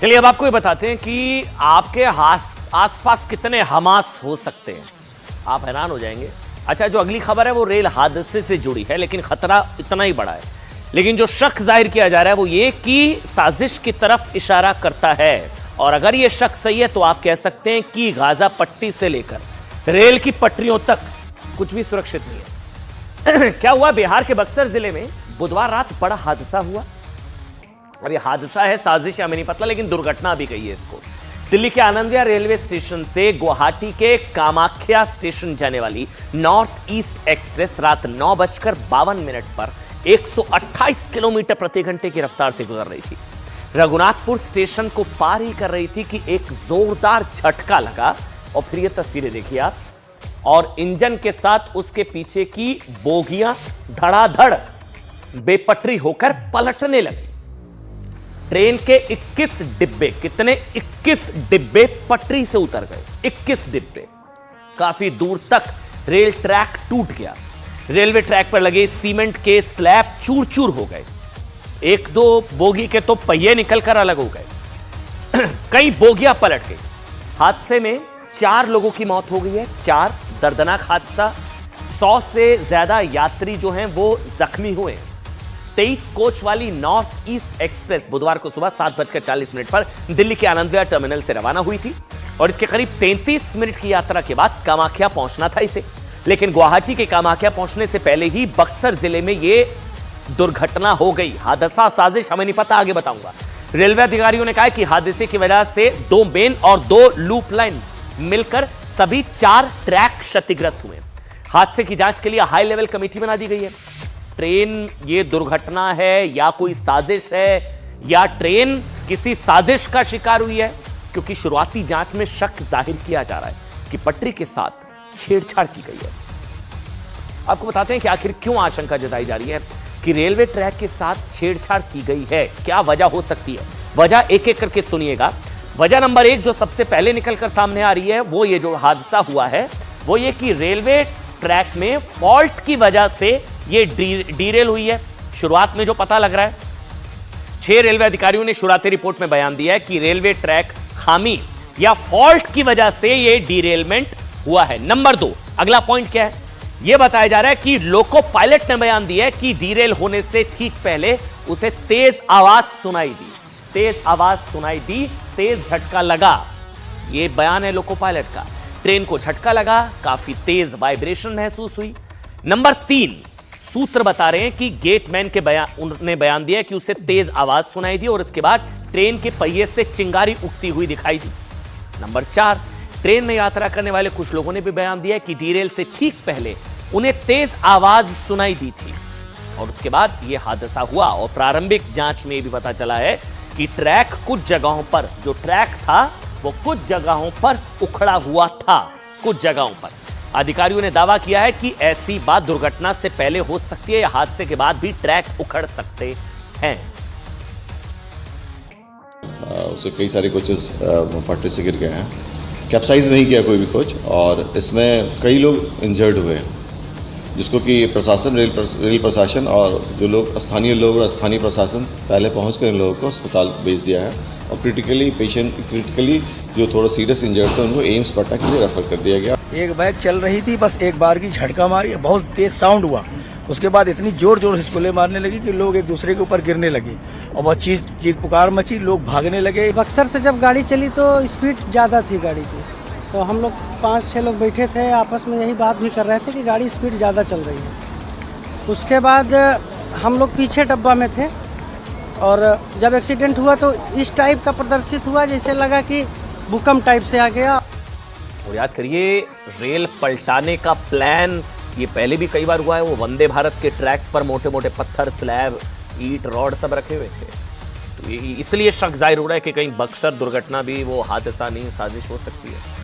चलिए अब आपको ये बताते हैं कि आपके आसपास कितने हमास हो सकते हैं। आप हैरान हो जाएंगे। अच्छा, जो अगली खबर है वो रेल हादसे से जुड़ी है, लेकिन खतरा इतना ही बड़ा है। लेकिन जो शक जाहिर किया जा रहा है वो ये कि साजिश की तरफ इशारा करता है, और अगर ये शक सही है तो आप कह सकते हैं कि गाजा पट्टी से लेकर रेल की पटरियों तक कुछ भी सुरक्षित नहीं है। क्या हुआ, बिहार के बक्सर जिले में बुधवार रात बड़ा हादसा हुआ। और ये हादसा है साजिश या हमें नहीं पता, लेकिन दुर्घटना भी कही है इसको। दिल्ली के आनंद विहार रेलवे स्टेशन से गुवाहाटी के कामाख्या स्टेशन जाने वाली नॉर्थ ईस्ट एक्सप्रेस रात 9:52 पर 128 किलोमीटर प्रति घंटे की रफ्तार से गुजर रही थी। रघुनाथपुर स्टेशन को पार ही कर रही थी कि एक जोरदार झटका लगा, और फिर ये तस्वीरें देखिए आप, और इंजन के साथ उसके पीछे की बोगियां धड़ाधड़ बेपटरी होकर पलटने लगी। ट्रेन के 21 डिब्बे, कितने 21 डिब्बे पटरी से उतर गए। 21 डिब्बे। काफी दूर तक रेल ट्रैक टूट गया। रेलवे ट्रैक पर लगे सीमेंट के स्लैब चूर चूर हो गए। एक दो बोगी के तो पहिए निकलकर अलग हो गए। कई बोगियां पलट गई। हादसे में 4 लोगों की मौत हो गई है। 4 दर्दनाक हादसा। 100 से ज्यादा यात्री जो हैं वो जख्मी हुए। 23 कोच वाली नॉर्थ ईस्ट एक्सप्रेस बुधवार को सुबह 7:40 पर दिल्ली के आनंद विहार टर्मिनल से रवाना हुई थी, और इसके करीब 33 मिनट की यात्रा के बाद कामाख्या पहुंचना था इसे। लेकिन गुवाहाटी के कामाख्या पहुंचने से पहले ही बक्सर जिले में यह दुर्घटना हो गई। हादसा साजिश हमें नहीं पता, आगे बताऊंगा। रेलवे अधिकारियों ने कहा कि हादसे की वजह से 2 मेन और 2 लूप लाइन मिलकर सभी 4 ट्रैक क्षतिग्रस्त हुए। हादसे की जांच के लिए हाई लेवल कमेटी बना दी गई है। ट्रेन ये दुर्घटना है या कोई साजिश है, या ट्रेन किसी साजिश का शिकार हुई है, क्योंकि शुरुआती जांच में शक जाहिर किया जा रहा है कि पटरी के साथ छेड़छाड़ की गई है। आपको बताते हैं कि आखिर क्यों आशंका जताई जा रही है कि रेलवे ट्रैक के साथ छेड़छाड़ की गई है। क्या वजह हो सकती है? वजह एक एक करके सुनिएगा। वजह नंबर 1 जो सबसे पहले निकलकर सामने आ रही है वो ये जो हादसा हुआ है वो ये कि रेलवे ट्रैक में फॉल्ट की वजह से ये डीरेल हुई है। शुरुआत में जो पता लग रहा है, 6 रेलवे अधिकारियों ने शुरुआती रिपोर्ट में बयान दिया है कि रेलवे ट्रैक खामी या फॉल्ट की वजह से ये डीरेलमेंट हुआ है। नंबर 2 अगला पॉइंट क्या है, यह बताया जा रहा है कि लोको पायलट ने बयान दिया है कि डीरेल होने से ठीक पहले उसे तेज आवाज सुनाई दी। तेज झटका लगा, यह बयान है लोको पायलट का। ट्रेन को झटका लगा, काफी तेज वाइब्रेशन महसूस हुई। नंबर 3 सूत्र बता रहे हैं कि गेटमैन के उन्होंने बयान दिया कि उसे तेज आवाज सुनाई दी, और इसके बाद ट्रेन के पहिए से चिंगारी उठती हुई दिखाई दी। नंबर 4 ट्रेन में यात्रा करने वाले कुछ लोगों ने भी बयान दिया कि डीरेल से ठीक पहले उन्हें तेज आवाज सुनाई दी थी, और उसके बाद यह हादसा हुआ। और प्रारंभिक जांच में भी पता चला है कि ट्रैक कुछ जगहों पर, जो ट्रैक था वो कुछ जगहों पर उखड़ा हुआ था। कुछ जगहों पर अधिकारियों ने दावा किया है कि ऐसी बात दुर्घटना से पहले हो सकती है या हादसे के बाद भी ट्रैक उखड़ सकते हैं। उसे कई सारे कोचेस पटरी से गिर गए हैं। कैप्साइज नहीं किया कोई भी कोच, और इसमें कई लोग इंजर्ड हुए हैं, जिसको कि प्रशासन, रेल प्रशासन और जो लोग स्थानीय लोग और स्थानीय प्रशासन पहले पहुंचकर इन लोगों को अस्पताल भेज दिया है, और क्रिटिकली जो थोड़ा सीरियस इंजर्ड थे उनको एम्स पटना के लिए रेफर कर दिया गया। एक बाइक चल रही थी, बस एक बार की झटका मारी, बहुत तेज साउंड हुआ। उसके बाद इतनी जोर जोर से चुले मारने लगी कि लोग एक दूसरे के ऊपर गिरने लगे, और बहुत चीख पुकार मची, लोग भागने लगे। बक्सर से जब गाड़ी चली तो स्पीड ज़्यादा थी गाड़ी की, तो हम लोग 5-6 लोग बैठे थे, आपस में यही बात भी कर रहे थे कि गाड़ी स्पीड ज़्यादा चल रही है। उसके बाद हम लोग पीछे डब्बा में थे, और जब एक्सीडेंट हुआ तो इस टाइप का प्रदर्शित हुआ जैसे लगा कि भूकंप टाइप से आ गया। और याद करिए, रेल पलटाने का प्लान ये पहले भी कई बार हुआ है। वो वंदे भारत के ट्रैक्स पर मोटे मोटे पत्थर, स्लैब, ईंट, रॉड सब रखे हुए थे। तो इसलिए शक जाहिर हो रहा है कि कहीं बक्सर दुर्घटना भी वो हादसा नहीं, साजिश हो सकती है।